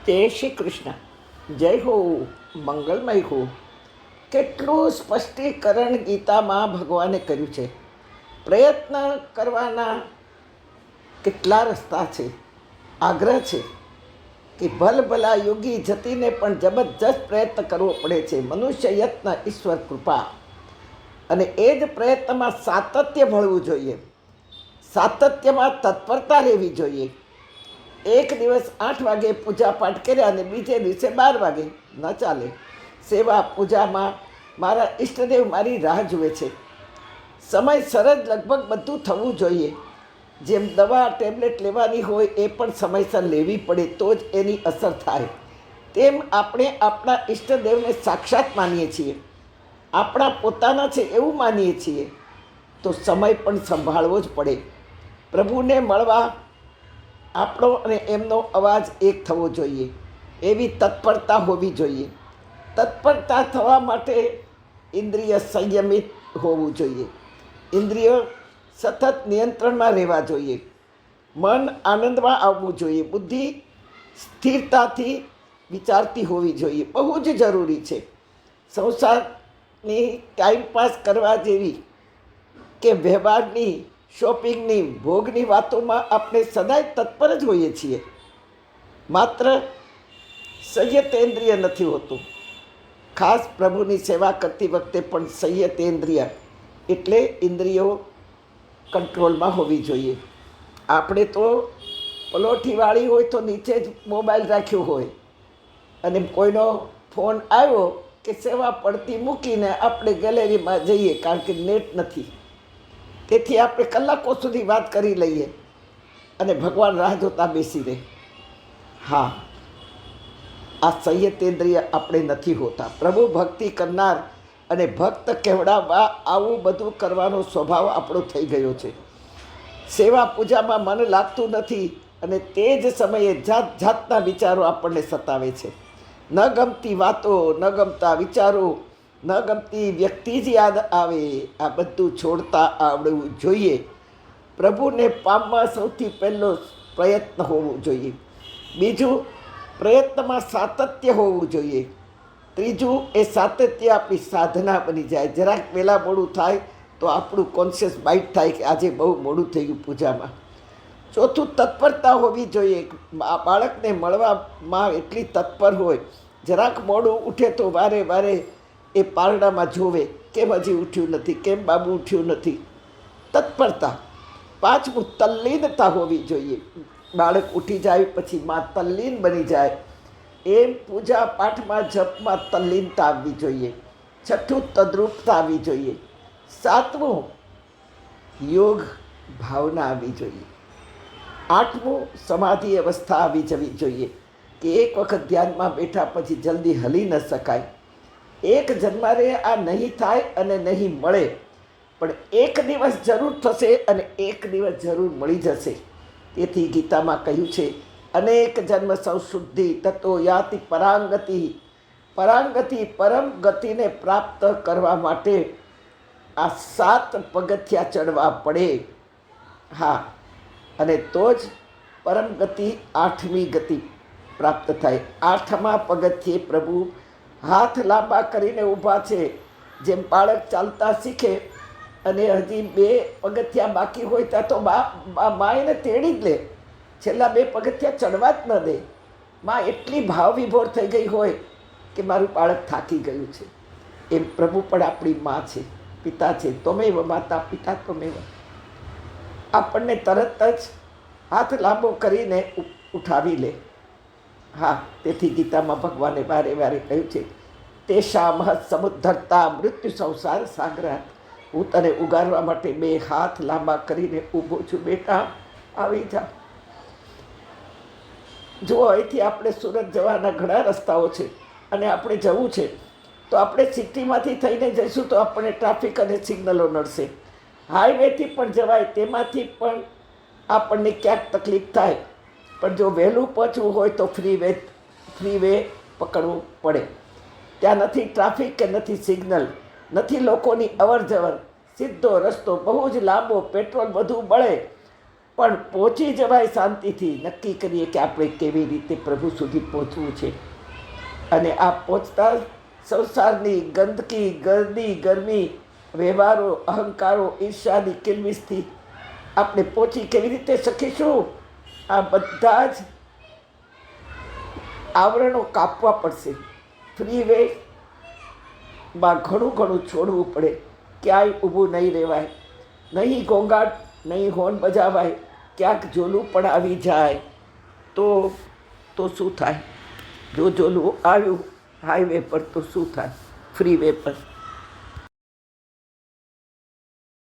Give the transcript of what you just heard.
જય શ્રી કૃષ્ણ. જય હો, મંગલમય હો. કેટલું સ્પષ્ટીકરણ ગીતામાં ભગવાને કર્યું છે. પ્રયત્ન કરવાના કેટલા રસ્તા છે. આગ્રહ છે કે ભલભલા યોગી જતીને પણ જબરજસ્ત પ્રયત્ન કરવો પડે છે. મનુષ્ય યત્ન ઈશ્વર કૃપા. અને એ જ પ્રયત્નમાં સાતત્ય ભળવું જોઈએ. સાતત્યમાં તત્પરતા રહેવી જોઈએ. એક દિવસ 8 વાગે પૂજા પાઠ કર્યા અને બીજે દિવસે 12 વાગે ન ચાલે. સેવા પૂજામાં મારા ઈષ્ટદેવ મારી રાહ જુએ છે. સમયસર જ લગભગ બધું થવું જોઈએ. જેમ દવા ટેબ્લેટ લેવાની હોય એ પણ સમયસર લેવી પડે તો જ એની અસર થાય. તેમ આપણે આપણા ઈષ્ટદેવને સાક્ષાત માનીએ છીએ, આપણા પોતાના છે એવું માનીએ છીએ, તો સમય પણ સંભાળવો જ પડે. પ્રભુને મળવા આપણો અને એમનો અવાજ એક થવો જોઈએ, એવી તત્પરતા હોવી જોઈએ. તત્પરતા થવા માટે ઇન્દ્રિય સંયમિત હોવું જોઈએ. ઇન્દ્રિયો સતત નિયંત્રણમાં રહેવા જોઈએ. મન આનંદમાં આવવું જોઈએ. બુદ્ધિ સ્થિરતાથી વિચારતી હોવી જોઈએ. બહુ જ જરૂરી છે. સંસારની ટાઈમપાસ કરવા જેવી કે વ્યવહારની, શોપિંગની, ભોગની વાતોમાં આપણે સદાય તત્પર જ હોઈએ છીએ. માત્ર સંયતેન્દ્રિય નથી હોતું. ખાસ પ્રભુની સેવા કરતી વખતે પણ સંયતેન્દ્રિય એટલે ઇન્દ્રિયો કંટ્રોલમાં હોવી જોઈએ. આપણે તો પલોઠીવાળી હોય તો નીચે જ મોબાઈલ રાખ્યો હોય અને કોઈનો ફોન આવ્યો કે સેવા પડતી મૂકીને આપણે ગેલેરીમાં જઈએ, કારણ કે નેટ નથી. તેથી આપણે કલાકો સુધી વાત કરી લઈએ અને ભગવાન રાહ જોતા બેસી રહે. હા, આ સંયતેન્દ્રિય આપણે નથી હોતા. પ્રભુ ભક્તિ કરનાર અને ભક્ત કહેવડાવવા આવું બધું કરવાનો સ્વભાવ આપણો થઈ ગયો છે. સેવા પૂજામાં મન લાગતું નથી અને તે જ સમયે જાત જાતના વિચારો આપણને સતાવે છે. ન ગમતી વાતો, ન ગમતા વિચારો, ન ગમતી વ્યક્તિ જ યાદ આવે. આ બધું છોડતા આવડવું જોઈએ. પ્રભુને પામવા સૌથી પહેલો પ્રયત્ન હોવો જોઈએ. બીજું, પ્રયત્નમાં સાતત્ય હોવું જોઈએ. ત્રીજું, એ સાતત્ય આપણી સાધના બની જાય. જરાક વહેલા મોડું થાય તો આપણું કોન્શિયસ બાઇટ થાય કે આજે બહુ મોડું થઈ ગયું પૂજામાં. ચોથું, તત્પરતા હોવી જોઈએ. બાળકને મળવામાં એટલી તત્પર હોય, જરાક મોડું ઉઠે તો વારે વારે એ પારડામાં જોવે, કેમ હજી ઉઠ્યું નથી, કેમ બાબુ ઉઠ્યું નથી. તત્પરતા. પાંચમું, તલ્લીનતા હોવી જોઈએ. બાળક ઉઠી જાય પછી માં તલ્લીન બની જાય એમ પૂજા પાઠમાં, જપમાં તલ્લીનતા આવવી જોઈએ. છઠ્ઠું, તદ્રુપતા આવવી જોઈએ. સાતમું, યોગ ભાવના આવવી જોઈએ. આઠમું, સમાધિ અવસ્થા આવી જવી જોઈએ કે એક વખત ધ્યાનમાં બેઠા પછી જલ્દી હલી ન શકાય. એક જન્મારે આ નહીં થાય અને નહીં મળે, પણ એક દિવસ જરૂર થશે અને એક દિવસ જરૂર મળી જશે. તેથી ગીતામાં કહ્યું છે, અનેક જન્મ સંશુદ્ધિ તતો યાતિ પરાંગતિ. પરાંગતિ, પરમ ગતિને પ્રાપ્ત કરવા માટે આ 7 પગથિયા ચડવા પડે. હા, અને તો જ પરમ ગતિ, 8મી ગતિ પ્રાપ્ત થાય. 8મા પગથિયે પ્રભુ હાથ લાંબા કરીને ઊભા છે. જેમ બાળક ચાલતા શીખે અને હજી 2 પગથિયા બાકી હોય ત્યાં તો મા એને તેડી જ લે. છેલ્લા 2 પગથિયા ચડવા જ ન દે. મા એટલી ભાવ વિભોર થઈ ગઈ હોય કે મારું બાળક થાકી ગયું છે. એમ પ્રભુ પણ આપણી મા છે, પિતા છે. ત્વમેવ માતા પિતા ત્વમેવ. આપણને તરત જ હાથ લાંબો કરીને ઉઠાવી લે. હા, તેથી ગીતામાં ભગવાને વારે વારે કહ્યું છે, તેશા મહત સમુદ્ધરતા મૃત્યુ સંસાર સાગરાત. હું તને ઉગારવા માટે 2 હાથ લાંબા કરીને ઊભો છું. બેટા, આવી જા. જો અહીંથી આપણે સુરત જવાના ઘણા રસ્તાઓ છે અને આપણે જવું છે તો આપણે સિટીમાંથી થઈને જઈશું તો આપણને ટ્રાફિક અને સિગ્નલો નડશે. હાઈવેથી પણ જવાય, તેમાંથી પણ આપણને ક્યાંક તકલીફ થાય. પણ જો વહેલું પહોંચવું હોય તો ફ્રી વે પકડવું પડે. ત્યાં નથી ટ્રાફિક કે નથી સિગ્નલ, નથી લોકોની અવર જવર, સીધો રસ્તો, બહુ જ લાંબો, પેટ્રોલ બધું બળે પણ પહોંચી જવાય શાંતિથી. નક્કી કરીએ કે આપણે કેવી રીતે પ્રભુ સુધી પહોંચવું છે. અને આ પહોંચતા સંસારની ગંદકી, ગરદી, ગરમી, વ્યવહારો, અહંકારો, ઈર્ષાની કિલબિશથી આપણે પહોંચી કેવી રીતે શકીશું? આ બધા જ આવરણો કાપવા પડશે. ફ્રી વેમાં ઘણું છોડવું પડે. ક્યાંય ઊભું નહીં રહેવાય, નહીં ઘોંઘાટ, નહીં હોર્ન બજાવાય. ક્યાંક ઝોલું પણ આવી જાય તો શું થાય? જો ઝોલું આવ્યું હાઈવે પર તો શું થાય? ફ્રી વે પર